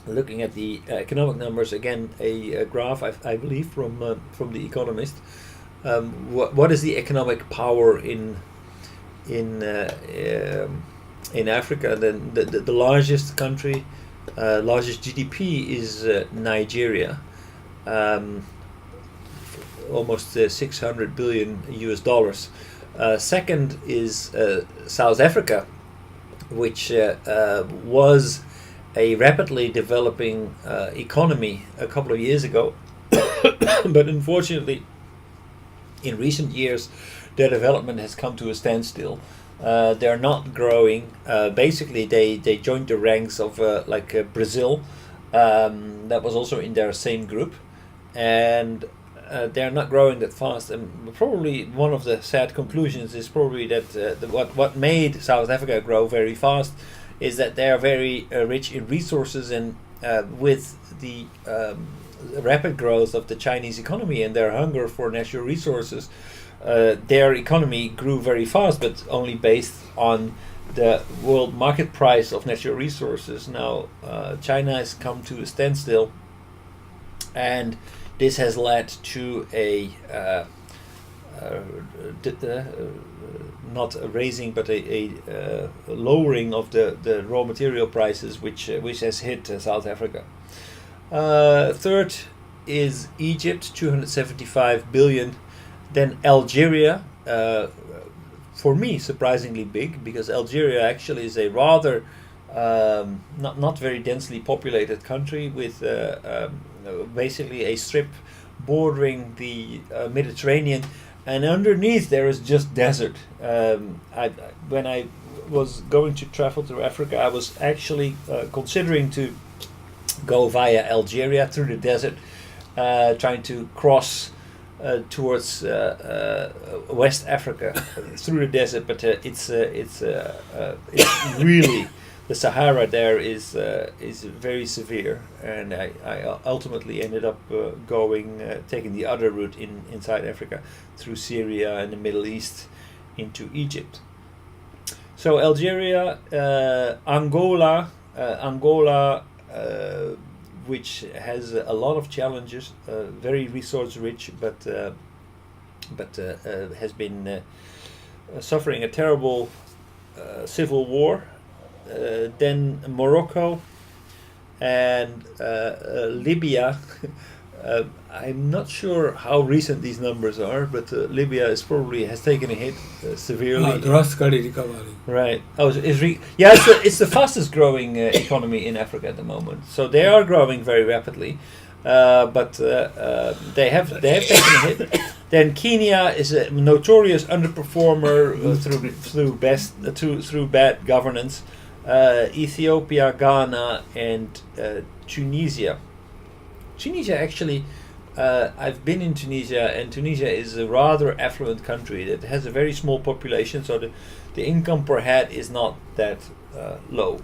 Looking at the economic numbers again, a graph I believe from the Economist. What is the economic power in Africa? Then the largest country, largest GDP is Nigeria, almost 600 billion US dollars. Second is South Africa, which was a rapidly developing economy a couple of years ago, but unfortunately, in recent years, their development has come to a standstill. They're not growing. Basically, they joined the ranks of Brazil, that was also in their same group, and they're not growing that fast. And probably one of the sad conclusions is probably that what made South Africa grow very fast is that they are very rich in resources, and with the rapid growth of the Chinese economy and their hunger for natural resources, their economy grew very fast, but only based on the world market price of natural resources. Now China has come to a standstill, and this has led to a not a raising but a lowering of the raw material prices, which has hit South Africa. Third is Egypt, 275 billion. Then Algeria, for me surprisingly big, because Algeria actually is a rather not very densely populated country with basically a strip bordering the Mediterranean, and underneath there is just desert. When I was going to travel to Africa, I was actually considering to go via Algeria through the desert, trying to cross towards West Africa through the desert, but it's really, the Sahara there is very severe, and I ultimately ended up taking the other route inside Africa through Syria and the Middle East into Egypt. So Algeria, Angola, which has a lot of challenges, very resource rich, but has been suffering a terrible civil war. Then Morocco and Libya. I'm not sure how recent these numbers are, but Libya has taken a hit severely. Drastically recovering. Right. Oh, it's the fastest growing economy in Africa at the moment. So they are growing very rapidly, but they have taken a hit. Then Kenya is a notorious underperformer through bad governance. Ethiopia, Ghana, and Tunisia. Tunisia, actually, I've been in Tunisia, and Tunisia is a rather affluent country that has a very small population, so the income per head is not that low.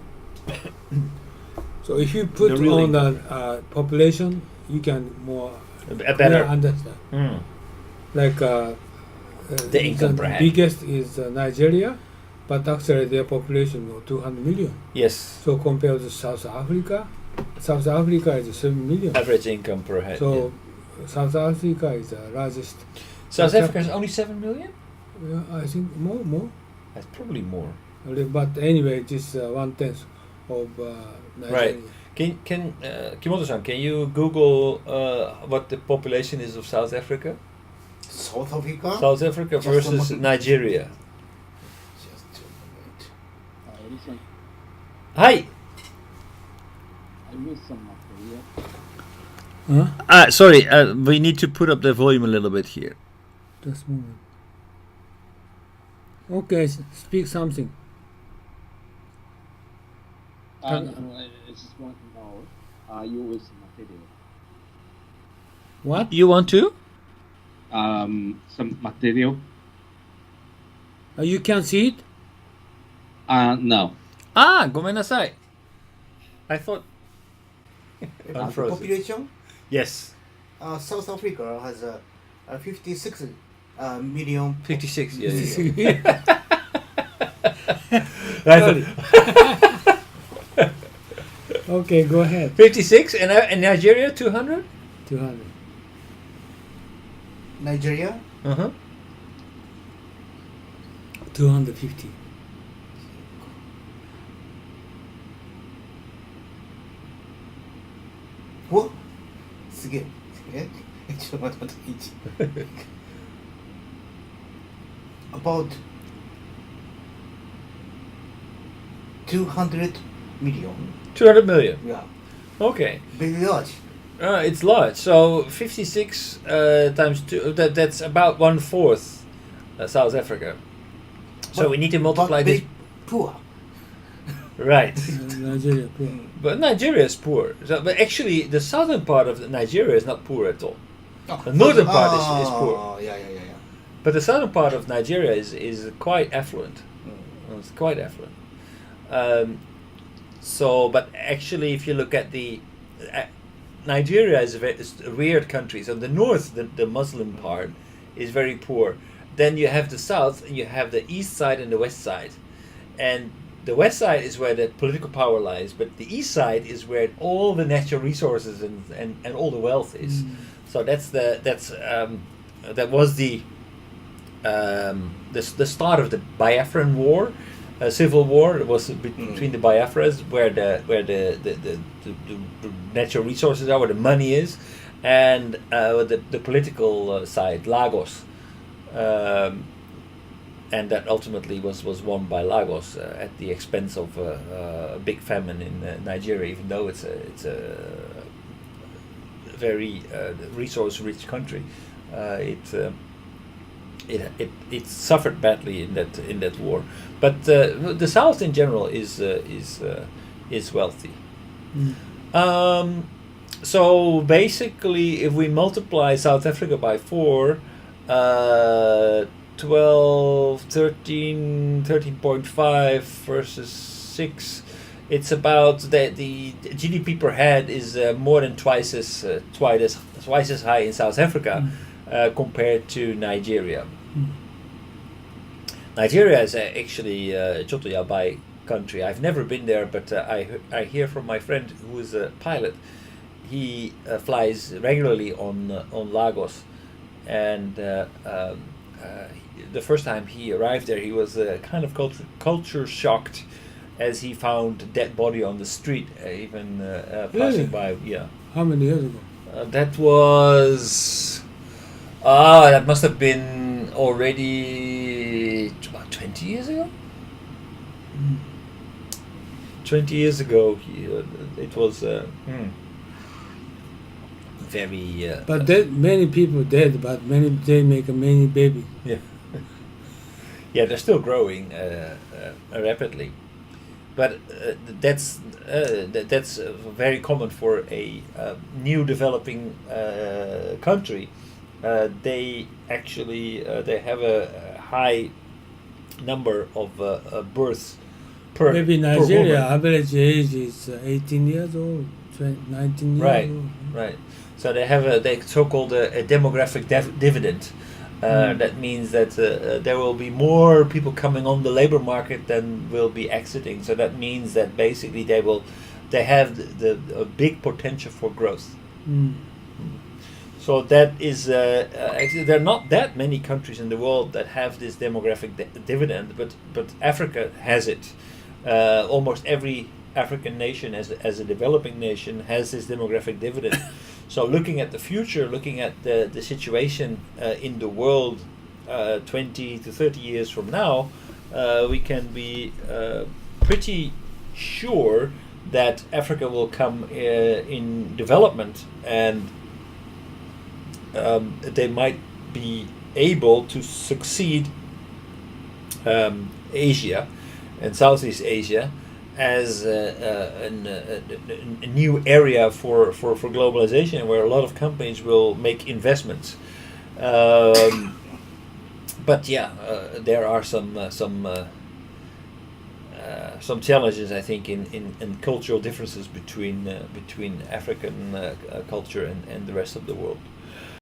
So if you put on the population, you can more better understand. Mm. Like the income per head. Biggest is Nigeria, but actually their population is 200 million. Yes. So compared to South Africa is 7 million. Average income per head. So South Africa is the largest. South Africa is only 7 million? Yeah, I think more. That's probably more. But anyway, it is 1/10 of Nigeria. Right. Can Kimoto-san, can you Google what the population is of South Africa? South Africa? South Africa versus Nigeria. Just a Listen, Hi. I missed some material. Huh? Sorry, we need to put up the volume a little bit here. Just a moment. Okay, speak something. I just want to know, are you with material? What? You want to? Some material? You can see it? No. ごめんなさい. I thought. Unfrozen. population? Yes. South Africa has 56 million. 56. Yeah. Right. Okay, go ahead. 56 and Nigeria 200. 200. Nigeria. Uh-huh. 250. What? すげえ。ちょっと待って。About 200 million. 200 million. Yeah. Okay. Very large. It's large. So 56 times 2, that's about 1/4 South Africa. So But- we need to multiply but this. very poor. Right. Nigeria, poor. But Nigeria is poor. So, but actually, the southern part of Nigeria is not poor at all. The northern part is poor. Oh, yeah. But the southern part of Nigeria is quite affluent. It's quite affluent. But actually, if you look at Nigeria is it's a weird country. So the north, the Muslim part, is very poor. Then you have the south, and you have the east side and the west side. And the west side is where the political power lies, but the east side is where all the natural resources and all the wealth is. So that was the start of the Biafran War, civil war. It was between the Biafras, where the natural resources are, where the money is, and the political side, Lagos. And that ultimately was won by Lagos at the expense of a big famine in Nigeria, even though it's a very resource-rich country. It suffered badly in that war, but the South in general is wealthy. So basically, if we multiply South Africa by 4, 12, 13, 13.5 versus 6, it's about the GDP per head is more than twice as high in South Africa compared to Nigeria. Nigeria is actually a Chotoyabai country. I've never been there, but I hear from my friend who is a pilot. He flies regularly on Lagos, and the first time he arrived there, he was kind of culture shocked as he found a dead body on the street, even passing by. Yeah. How many years ago? That was. That must have been already about 20 years ago. 20 years ago, it was very. But many people dead, but they make many baby. Yeah. Yeah, they're still growing rapidly, but that's very common for a new developing country. They actually they have a high number of births per. Maybe per Nigeria woman. average age is 18 years old, 19 years old. Right. So they have a so-called a demographic dividend. That means that there will be more people coming on the labor market than will be exiting. So that means that basically they have a big potential for growth. So that is actually there are not that many countries in the world that have this demographic dividend, but Africa has it. Almost every African nation, as a developing nation, has this demographic dividend. So looking at the future, looking at the situation in the world 20 to 30 years from now, we can be pretty sure that Africa will come in development, and they might be able to succeed Asia and Southeast Asia as a new area for globalization, where a lot of companies will make investments. But yeah, there are some challenges, I think, in cultural differences between African culture and the rest of the world.